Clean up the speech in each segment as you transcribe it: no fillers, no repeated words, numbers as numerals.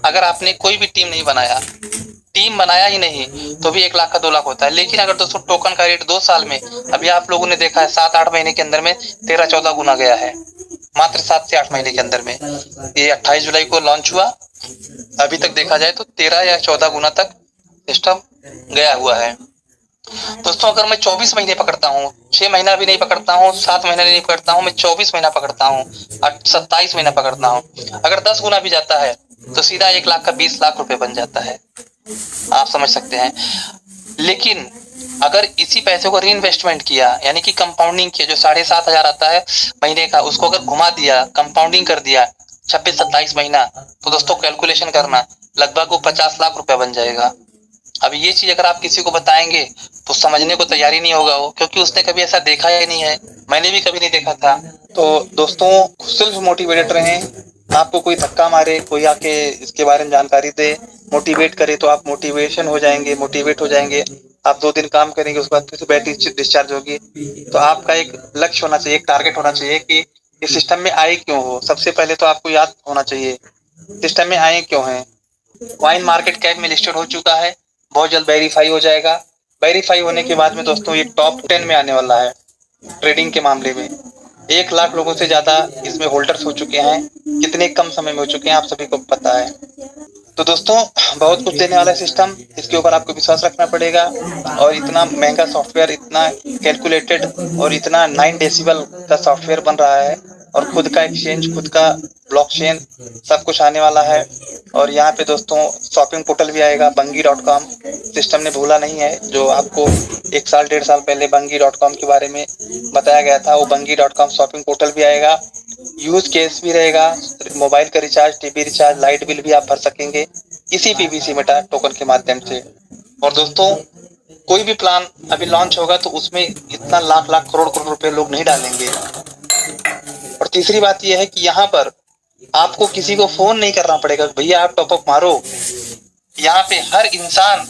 अगर आपने कोई भी टीम नहीं बनाया, टीम बनाया ही नहीं, तो भी 1 लाख का 2 लाख होता है। लेकिन अगर दोस्तों टोकन का रेट 2 साल में, अभी आप लोगों ने देखा है 7-8 महीने के अंदर में 13-14 गुना गया है, मात्र 7 से 8 महीने के अंदर में। ये 28 जुलाई को लॉन्च हुआ, अभी तक देखा जाए तो 13 या 14 गुना तक सिस्टम गया हुआ है। दोस्तों अगर मैं 24 महीने पकड़ता हूँ, 6 महीना भी नहीं पकड़ता हूँ, 7 महीना नहीं पकड़ता हूँ, मैं 24 महीना पकड़ता हूँ, 27 महीना पकड़ता हूँ, अगर 10 गुना भी जाता है तो सीधा 1 लाख का 20 लाख रुपए बन जाता है। आप समझ सकते हैं। लेकिन अगर इसी पैसे को री इन्वेस्टमेंट किया, यानी कि कंपाउंडिंग किया, जो 7,500 आता है महीने का, उसको अगर घुमा दिया, कंपाउंडिंग कर दिया 26-27 महीना, तो दोस्तों कैलकुलेशन करना, लगभग वो 50 लाख रुपया बन जाएगा। अब ये चीज अगर आप किसी को बताएंगे तो समझने को तैयारी नहीं होगा वो, क्योंकि उसने कभी ऐसा देखा ही नहीं है, मैंने भी कभी नहीं देखा था। तो दोस्तों सेल्फ मोटिवेटेड रहें। आपको कोई धक्का मारे, कोई आके इसके बारे में जानकारी दे, मोटिवेट करे, तो आप मोटिवेशन हो जाएंगे, मोटिवेट हो जाएंगे। आप 2 दिन काम करेंगे, उसके बाद फिर से बैटरी डिस्चार्ज होगी। तो आपका एक लक्ष्य होना चाहिए, एक टारगेट होना चाहिए कि इस सिस्टम में आए क्यों हो। सबसे पहले तो आपको याद होना चाहिए सिस्टम में आए क्यों है। कॉइन मार्केट कैप में लिस्टेड हो चुका है, बहुत जल्द वेरीफाई हो जाएगा। वेरीफाई होने के बाद में दोस्तों ये टॉप 10 में आने वाला है ट्रेडिंग के मामले में। 1 लाख लोगों से ज्यादा इसमें होल्डर्स हो चुके हैं। कितने कम समय में हो चुके हैं आप सभी को पता है। तो दोस्तों बहुत कुछ देने वाला है सिस्टम, इसके ऊपर आपको विश्वास रखना पड़ेगा। और इतना महंगा सॉफ्टवेयर, इतना कैलकुलेटेड और इतना 9 डेसिबल का सॉफ्टवेयर बन रहा है, और खुद का एक्सचेंज, खुद का ब्लॉकचेन, सब कुछ आने वाला है। और यहाँ पे दोस्तों शॉपिंग पोर्टल भी आएगा, Bungi.com। सिस्टम ने भूला नहीं है, जो आपको 1 साल 1.5 साल पहले Bungi.com के बारे में बताया गया था, वो Bungi.com शॉपिंग पोर्टल भी आएगा। यूज केस भी रहेगा, मोबाइल का recharge, TV recharge, light bill भी आप भर सकेंगे इसी पीवीसी मेटा टोकन के माध्यम से। और दोस्तों कोई भी प्लान अभी लॉन्च होगा तो उसमें इतना लाख लाख करोड़ करोड़ रुपए लोग नहीं डालेंगे। और तीसरी बात यह है कि यहाँ पर आपको किसी को फोन नहीं करना पड़ेगा, भैया आप टॉपअप मारो। यहाँ पे हर इंसान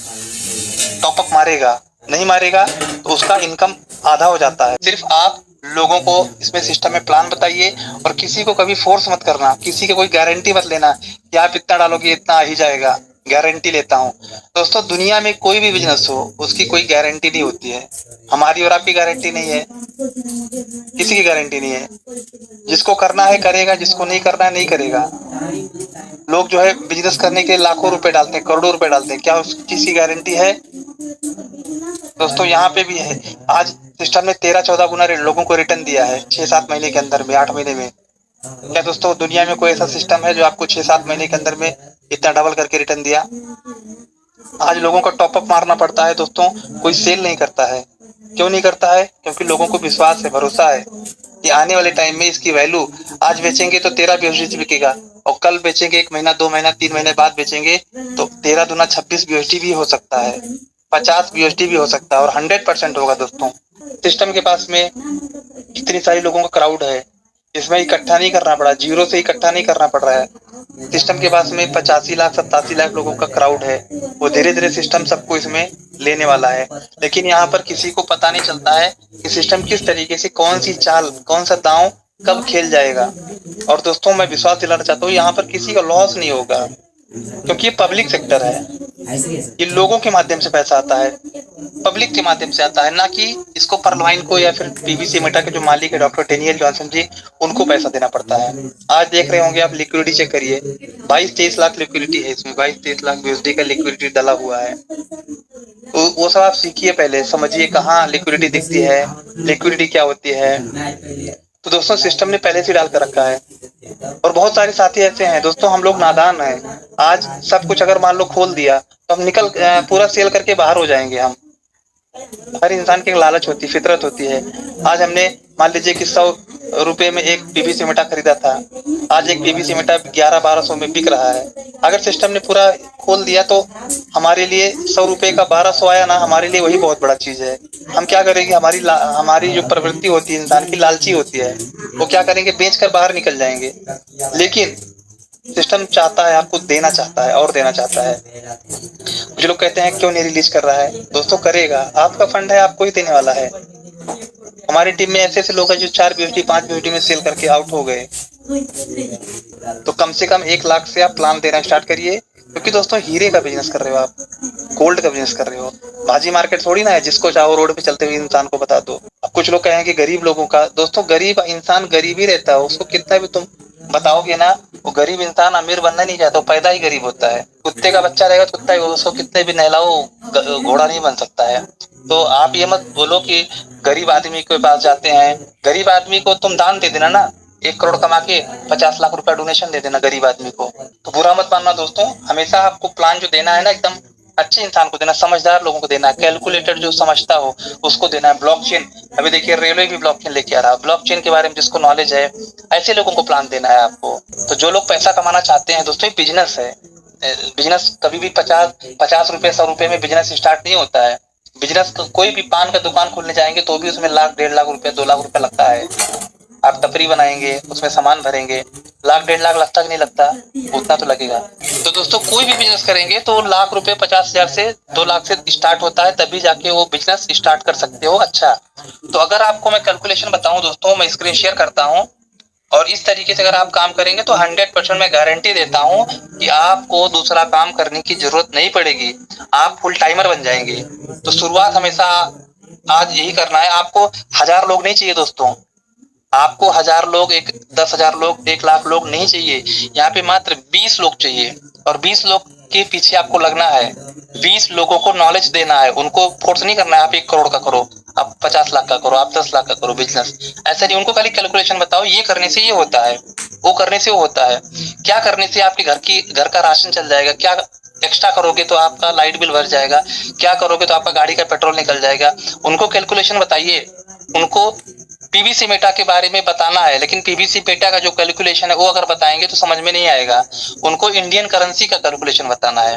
टॉपअप मारेगा, नहीं मारेगा तो उसका इनकम आधा हो जाता है। सिर्फ आप लोगों को इसमें सिस्टम में प्लान बताइए, और किसी को कभी फोर्स मत करना, किसी की कोई गारंटी मत लेना कि आप इतना डालोगे इतना आ ही जाएगा, गारंटी लेता हूँ। दोस्तों दुनिया में कोई भी बिजनेस हो, उसकी कोई गारंटी नहीं होती है। हमारी और आपकी गारंटी नहीं है, किसी की गारंटी नहीं है। जिसको करना है करेगा, जिसको नहीं करना है नहीं करेगा। लोग जो है बिजनेस करने के लाखों रुपए डालते हैं, करोड़ों रुपए डालते हैं, क्या उसकी किसी गारंटी है? दोस्तों यहाँ पे भी है, आज सिस्टम ने 13-14 गुना लोगों को रिटर्न दिया है 6-7 महीने के अंदर में, 8 महीने में। क्या दोस्तों दुनिया में कोई ऐसा सिस्टम है जो आपको 6-7 महीने के अंदर में इतना डबल करके रिटर्न दिया? आज लोगों को टॉपअप मारना पड़ता है दोस्तों, कोई सेल नहीं करता है। क्यों नहीं करता है? क्योंकि लोगों को विश्वास है, भरोसा है कि आने वाले टाइम में इसकी वैल्यू, आज बेचेंगे तो 13 BUSD बिकेगा, और कल बेचेंगे 1 महीना 2 महीना 3 महीने बाद बेचेंगे तो 13 दूना 26 BUSD भी हो सकता है, 50 BUSD भी हो सकता है, और 100% होगा दोस्तों। सिस्टम के पास में इतनी सारी लोगों का क्राउड है, इसमें इकट्ठा नहीं करना पड़ा, जीरो से इकट्ठा नहीं करना पड़ रहा है। सिस्टम के पास में 85 लाख 87 लाख लोगों का क्राउड है, वो धीरे धीरे सिस्टम सबको इसमें लेने वाला है। लेकिन यहाँ पर किसी को पता नहीं चलता है कि सिस्टम किस तरीके से, कौन सी चाल, कौन सा दांव कब खेल जाएगा। और दोस्तों मैं विश्वास दिलाना चाहता हूँ यहाँ पर किसी का लॉस नहीं होगा, क्योंकि ये पब्लिक सेक्टर है, ये लोगों के माध्यम से पैसा आता है, पब्लिक के माध्यम से आता है, ना कि इसको परलवाइन को या फिर पीवीसी मेटा के जो मालिक है डॉक्टर डेनियल जॉनसन जी, उनको पैसा देना पड़ता है। आज देख रहे होंगे आप, लिक्विडिटी चेक करिए, 22-23 लाख लिक्विडिटी है इसमें, 22-23 लाख BUSD का लिक्विडिटी डाला हुआ है। तो वो सब आप सीखिए, पहले समझिए कहाँ लिक्विडिटी दिखती है, लिक्विडिटी क्या होती है। तो दोस्तों सिस्टम ने पहले से डाल कर रखा है। और बहुत सारे साथी ऐसे हैं दोस्तों, हम लोग नादान हैं, आज सब कुछ अगर मान लो खोल दिया तो हम निकल पूरा सेल करके बाहर हो जाएंगे हम। हर इंसान की एक लालच होती है, फितरत होती है। आज हमने मान लीजिए कि 100 रुपए में एक पीवीसी मेटा खरीदा था, आज एक पीवीसी मेटा 1100-1200 में बिक रहा है। अगर सिस्टम ने पूरा खोल दिया तो हमारे लिए 100 रुपए का 1200 आया ना, हमारे लिए वही बहुत बड़ा चीज है। हम क्या करेंगे, हमारी जो प्रवृत्ति होती है इंसान की, लालची होती है, वो क्या करेंगे, बेच कर बाहर निकल जाएंगे। लेकिन सिस्टम चाहता है, आपको देना चाहता है और देना चाहता है। कुछ लोग कहते हैं क्यों नहीं रिलीज कर रहा है, दोस्तों करेगा, आपका फंड है, आपको ही देने वाला है। हमारी टीम में ऐसे ऐसे लोग हैं जो 4 BUSD 5 BUSD में सेल करके आउट हो गए, तो कम से कम 1 लाख से आप प्लान देना स्टार्ट करिए, क्योंकि दोस्तों हीरे का बिजनेस कर रहे हो आप, गोल्ड का बिजनेस कर रहे हो। भाजी मार्केट थोड़ी ना है जिसको चाहो रोड पे चलते हुए इंसान को बता दो। अब कुछ लोग कहेंगे गरीब लोगों का, दोस्तों गरीब इंसान गरीब ही रहता है, उसको कितना भी तुम बताओगे ना, वो गरीब इंसान अमीर बनना नहीं चाहता, वो पैदा ही गरीब होता है। कुत्ते का बच्चा रहेगा तो कुत्ता ही, उसको कितने भी नहलाओ घोड़ा नहीं बन सकता है। तो आप ये मत बोलो कि गरीब आदमी के पास जाते हैं, गरीब आदमी को तुम दान दे देना ना, 1 करोड़ कमा के 50 लाख रुपया डोनेशन दे देना गरीब आदमी को। तो बुरा मत मानना दोस्तों, हमेशा आपको प्लान जो देना है ना एकदम अच्छे इंसान को देना, समझदार लोगों को देना है, कैलकुलेटर जो समझता हो उसको देना है। ब्लॉकचेन, अभी देखिए रेलवे भी ब्लॉकचेन लेके आ रहा है, ब्लॉकचेन के बारे में जिसको नॉलेज है ऐसे लोगों को प्लान देना है आपको। तो जो लोग पैसा कमाना चाहते हैं दोस्तों, बिजनेस है, बिजनेस कभी भी 50 रुपए 100 रुपए में बिजनेस स्टार्ट नहीं होता है। बिजनेस कोई भी पान का दुकान खोलने जाएंगे तो भी उसमें 1 लाख 1.5 लाख रुपए 2 लाख रुपए लगता है। आप टपरी बनाएंगे, उसमें सामान भरेंगे, 1 लाख 1.5 लाख लगता कि नहीं लगता, उतना तो लगेगा। तो दोस्तों कोई भी बिजनेस करेंगे तो 1 लाख रुपए 50,000 से 2 लाख से स्टार्ट होता है, तभी जाके वो बिजनेस स्टार्ट कर सकते हो। अच्छा, तो अगर आपको मैं कैलकुलेशन बताऊं दोस्तों, मैं स्क्रीन शेयर करता हूँ, और इस तरीके से अगर आप काम करेंगे तो 100% मैं गारंटी देता हूं कि आपको दूसरा काम करने की जरूरत नहीं पड़ेगी, आप फुल टाइमर बन जाएंगे। तो शुरुआत हमेशा आज यही करना है। आपको 1000 लोग नहीं चाहिए दोस्तों, आपको 1000 लोग, 10,000 लोग, 1 लाख लोग नहीं चाहिए, यहाँ पे मात्र 20 लोग चाहिए, और 20 लोग के पीछे आपको लगना है। 20 लोगों को नॉलेज देना है, उनको फोर्स नहीं करना है आप 1 करोड़ का करो, आप 50 लाख का करो, आप 10 लाख का करो बिजनेस, ऐसा नहीं। उनको खाली कैलकुलेशन बताओ, ये करने से ये होता है, वो करने से वो होता है, क्या करने से आपके घर का राशन चल जाएगा, क्या एक्स्ट्रा करोगे तो आपका लाइट बिल भर जाएगा, क्या करोगे तो आपका गाड़ी का पेट्रोल निकल जाएगा। उनको कैलकुलेशन बताइए, उनको पीवीसी मेटा के बारे में बताना है, लेकिन पीवीसी मेटा का जो कैलकुलेशन है वो अगर बताएंगे तो समझ में नहीं आएगा। उनको इंडियन करेंसी का कैलकुलेशन बताना है,